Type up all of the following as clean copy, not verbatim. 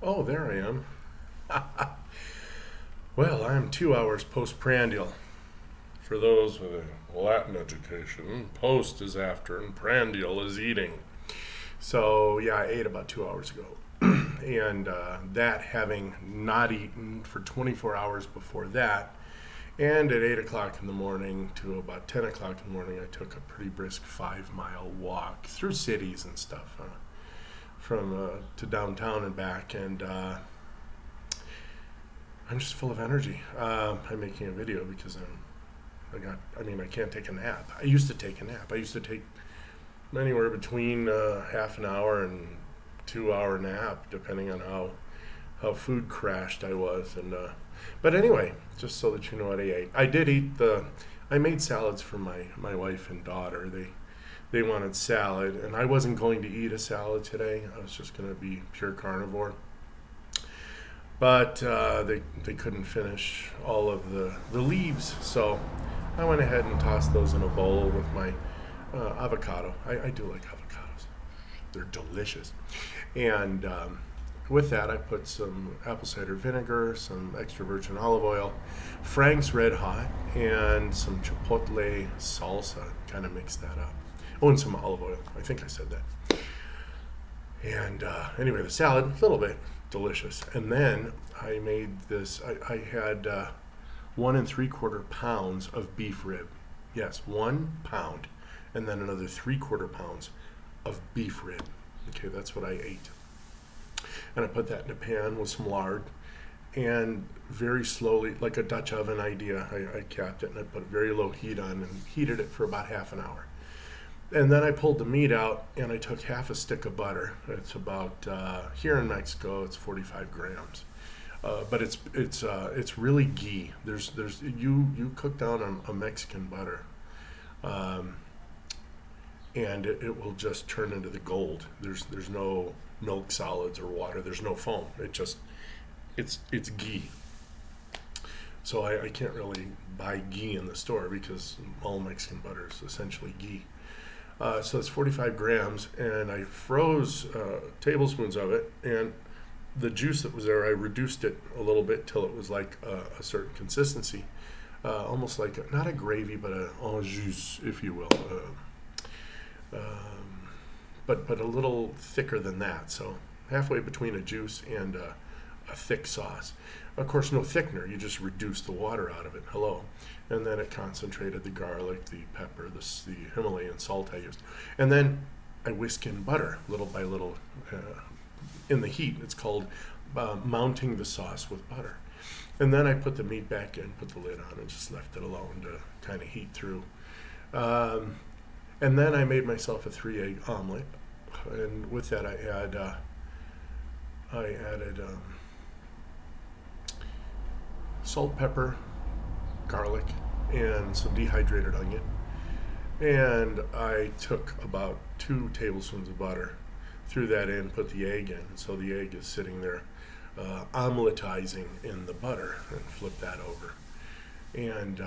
Oh, there I am. Well, I'm 2 hours postprandial. For those with a Latin education, post is after and prandial is eating. So, yeah, I ate about 2 hours ago. And that having not eaten for 24 hours before that, and at 8 o'clock in the morning to about 10 o'clock in the morning, I took a pretty brisk 5 mile walk through cities and stuff, from to downtown and back. And I'm just full of energy. I'm making a video because I can't take a nap. I used to take a nap. I used to take anywhere between half an hour and 2 hour nap, depending on how food crashed I was. And but anyway, just so that you know what I ate, I made salads for my wife and daughter. They wanted salad, and I wasn't going to eat a salad today. I was just going to be pure carnivore. But they couldn't finish all of the leaves, so I went ahead and tossed those in a bowl with my avocado. I do like avocados. They're delicious. And with that, I put some apple cider vinegar, some extra virgin olive oil, Frank's Red Hot, and some chipotle salsa. Kind of mixed that up. Oh, and some olive oil. I think I said that. And anyway, the salad, a little bit delicious. And then I made this. I had 1 3/4 pounds of beef rib. Yes, 1 pound, and then another 3/4 pounds of beef rib. Okay, that's what I ate. And I put that in a pan with some lard, and very slowly, like a Dutch oven idea, I capped it and I put very low heat on and heated it for about half an hour. And then I pulled the meat out and I took half a stick of butter. It's about here in Mexico, it's 45 grams, but it's really ghee. You cook down a Mexican butter, and it will just turn into the gold. There's no milk solids or water. There's no foam. It's ghee. So I can't really buy ghee in the store because all Mexican butter is essentially ghee. So it's 45 grams, and I froze tablespoons of it, and the juice that was there, I reduced it a little bit till it was like a certain consistency, almost like not a gravy, but a jus, if you will, but a little thicker than that. So halfway between a juice and a thick sauce. Of course, no thickener. You just reduce the water out of it. Hello. And then it concentrated the garlic, the pepper, the Himalayan salt I used. And then I whisk in butter little by little in the heat. It's called mounting the sauce with butter. And then I put the meat back in, put the lid on, and just left it alone to kind of heat through. And then I made myself a 3-egg omelet. And with that, I added salt, pepper, garlic, and some dehydrated onion. And I took about 2 tablespoons of butter, threw that in, put the egg in. So the egg is sitting there omeletizing in the butter, and flip that over. And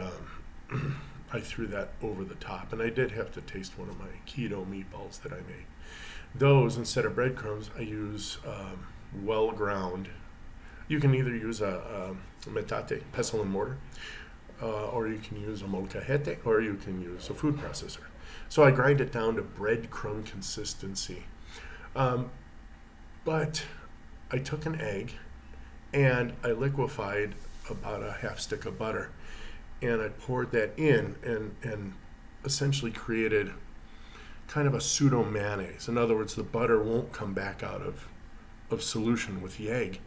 I threw that over the top. And I did have to taste one of my keto meatballs that I made. Those, instead of breadcrumbs, I use well ground. You can either use a metate, pestle and mortar, or you can use a molcajete, or you can use a food processor. So I grind it down to breadcrumb consistency. But I took an egg and I liquefied about a half stick of butter, and I poured that in and essentially created kind of a pseudo mayonnaise. In other words, the butter won't come back out of solution with the egg.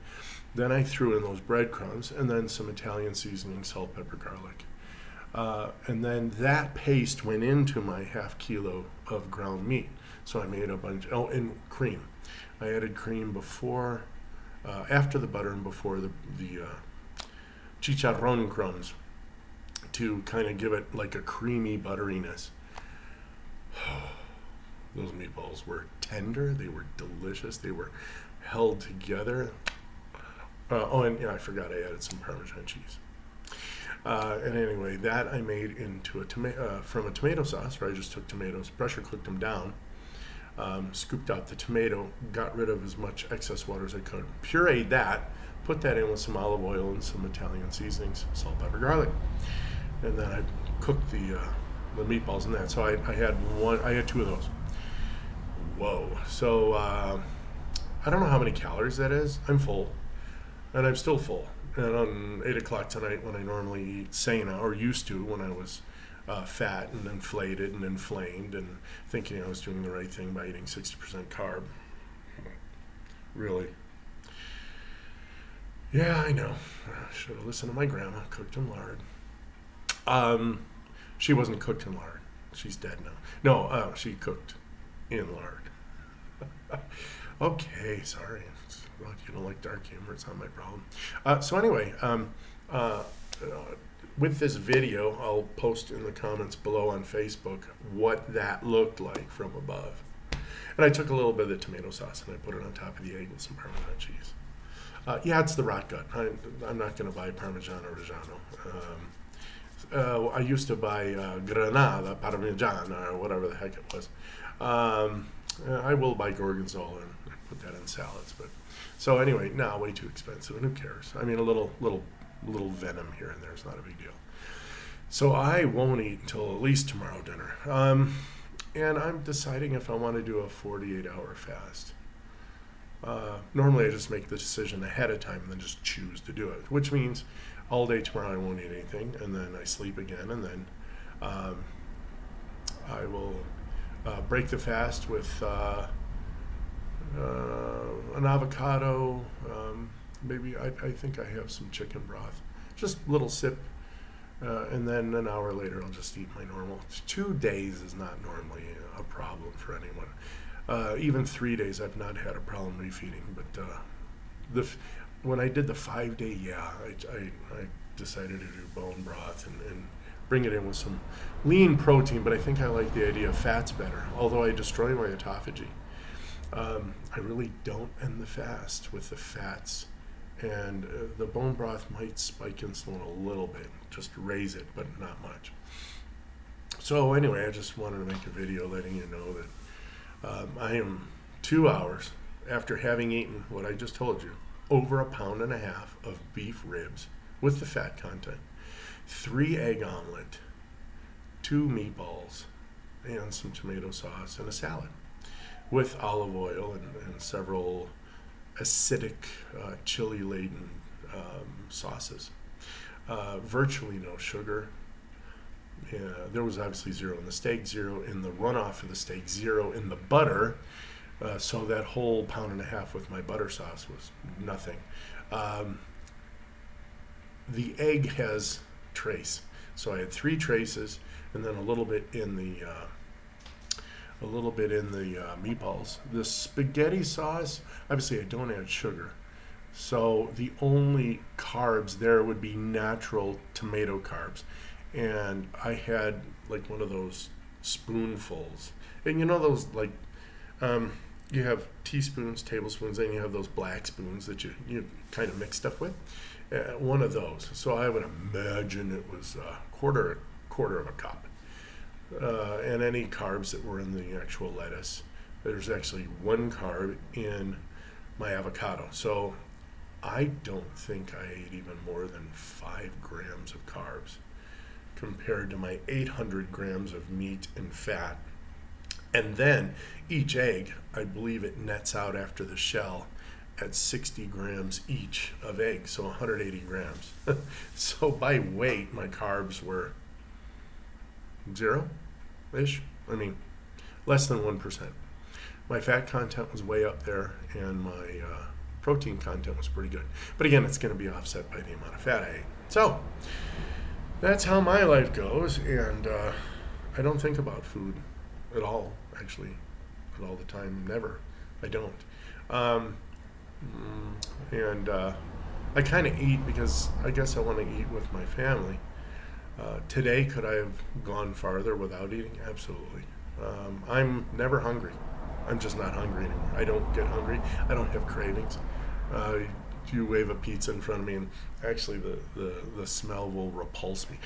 Then I threw in those breadcrumbs and then some Italian seasoning, salt, pepper, garlic. And then that paste went into my half kilo of ground meat. So I made a bunch, and cream. I added cream before, after the butter and before the chicharron crumbs to kind of give it like a creamy butteriness. Those meatballs were tender. They were delicious. They were held together. And I forgot I added some Parmesan cheese. And anyway, that I made into from a tomato sauce, where I just took tomatoes, pressure cooked them down, scooped out the tomato, got rid of as much excess water as I could, pureed that, put that in with some olive oil and some Italian seasonings, salt, pepper, garlic, and then I cooked the meatballs in that. So I had two of those. Whoa! So I don't know how many calories that is. I'm full, and I'm still full. And on 8 o'clock tonight, when I normally eat Cena, or used to when I was fat and inflated and inflamed and thinking I was doing the right thing by eating 60% carb. Really? Yeah, I know. I should have listened to my grandma. Cooked in lard. She wasn't cooked in lard. She's dead now. No, she cooked in lard. Okay, sorry. Well, you don't like dark humor. It's not my problem. So anyway, with this video, I'll post in the comments below on Facebook what that looked like from above. And I took a little bit of the tomato sauce and I put it on top of the egg with some Parmesan cheese. Yeah, it's the rot gut. I'm not going to buy Parmesan or Reggiano. I used to buy Granada Parmesan or whatever the heck it was. I will buy Gorgonzola and put that in salads. But so anyway, no, way too expensive. And who cares? I mean, a little venom here and there is not a big deal. So I won't eat until at least tomorrow dinner. And I'm deciding if I want to do a 48-hour fast. Normally I just make the decision ahead of time and then just choose to do it, which means all day tomorrow I won't eat anything, and then I sleep again, and then I will break the fast with an avocado. Maybe I think I have some chicken broth, just a little sip, and then an hour later I'll just eat my normal. 2 days is not normally a problem for anyone. Even 3 days I've not had a problem refeeding, but when I did the 5-day, I decided to do bone broth and bring it in with some lean protein, but I think I like the idea of fats better, although I destroy my autophagy. I really don't end the fast with the fats, and the bone broth might spike insulin a little bit, just raise it, but not much. So anyway, I just wanted to make a video letting you know that I am 2 hours after having eaten what I just told you, over 1.5 pounds of beef ribs with the fat content, 3 egg omelet, 2 meatballs, and some tomato sauce and a salad with olive oil and several acidic, chili-laden sauces. Virtually no sugar. There was obviously 0 in the steak, 0 in the runoff of the steak, 0 in the butter. So that whole 1.5 pounds with my butter sauce was nothing. The egg has trace, so I had 3 traces, and then a little bit in the meatballs. The spaghetti sauce, obviously I don't add sugar, so the only carbs there would be natural tomato carbs, and I had like one of those spoonfuls, and you know those like. You have teaspoons, tablespoons, and you have those black spoons that you kind of mix stuff with. One of those. So I would imagine it was a quarter of a cup. And any carbs that were in the actual lettuce. There's actually 1 carb in my avocado. So I don't think I ate even more than 5 grams of carbs compared to my 800 grams of meat and fat. And then each egg, I believe it nets out after the shell at 60 grams each of egg, so 180 grams. So by weight, my carbs were 0-ish. I mean, less than 1%. My fat content was way up there, and my protein content was pretty good. But again, it's going to be offset by the amount of fat I ate. So that's how my life goes, and I don't think about food at all, actually, at all the time, never. I don't. And I kind of eat because I guess I want to eat with my family. Today, could I have gone farther without eating? Absolutely. I'm never hungry. I'm just not hungry anymore. I don't get hungry. I don't have cravings. You wave a pizza in front of me, and actually the smell will repulse me.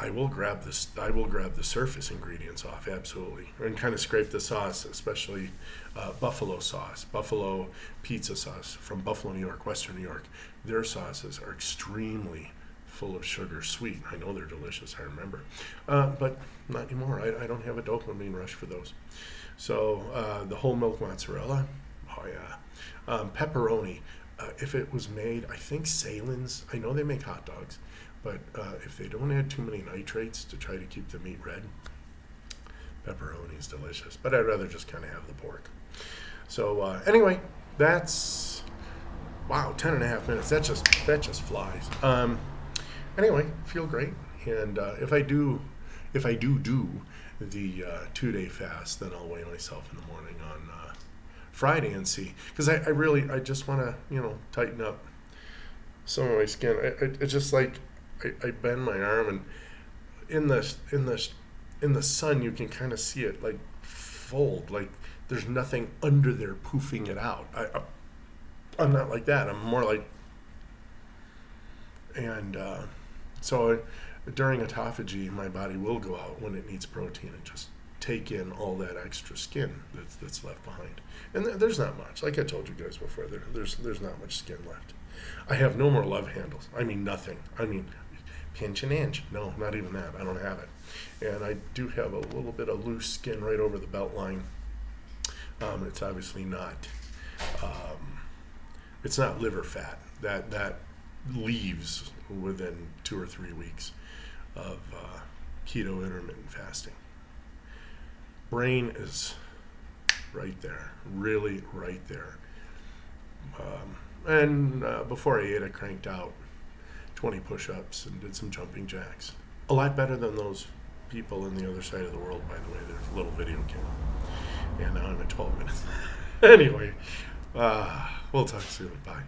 I will grab this. I will grab the surface ingredients off, absolutely, and kind of scrape the sauce, especially buffalo sauce, buffalo pizza sauce from Buffalo, New York, Western New York. Their sauces are extremely full of sugar, sweet. I know they're delicious. I remember, but not anymore. I don't have a dopamine rush for those. So the whole milk mozzarella, oh yeah, pepperoni. If it was made, I think Salen's. I know they make hot dogs. But if they don't add too many nitrates to try to keep the meat red, pepperoni is delicious. But I'd rather just kind of have the pork. So anyway, that's wow, 10.5 minutes. That just flies. Anyway, feel great. And if I do the 2-day fast, then I'll weigh myself in the morning on Friday and see. Because I just want to tighten up some of my skin. It's just like. I bend my arm, and in the sun you can kind of see it like fold, like there's nothing under there poofing it out. I'm not like that. I'm more like, and so during autophagy, my body will go out when it needs protein and just take in all that extra skin that's left behind. And there's not much. Like I told you guys before, there's not much skin left. I have no more love handles. I mean nothing. I mean. Pinch and inch. No, not even that. I don't have it. And I do have a little bit of loose skin right over the belt line. It's obviously not, it's not liver fat. That leaves within 2 or 3 weeks of keto intermittent fasting. Brain is right there, really right there. And before I ate, I cranked out 20 push-ups and did some jumping jacks. A lot better than those people in the other side of the world, by the way. There's a little video came up. And now I'm at 12 minutes. Anyway, we'll talk soon. Bye.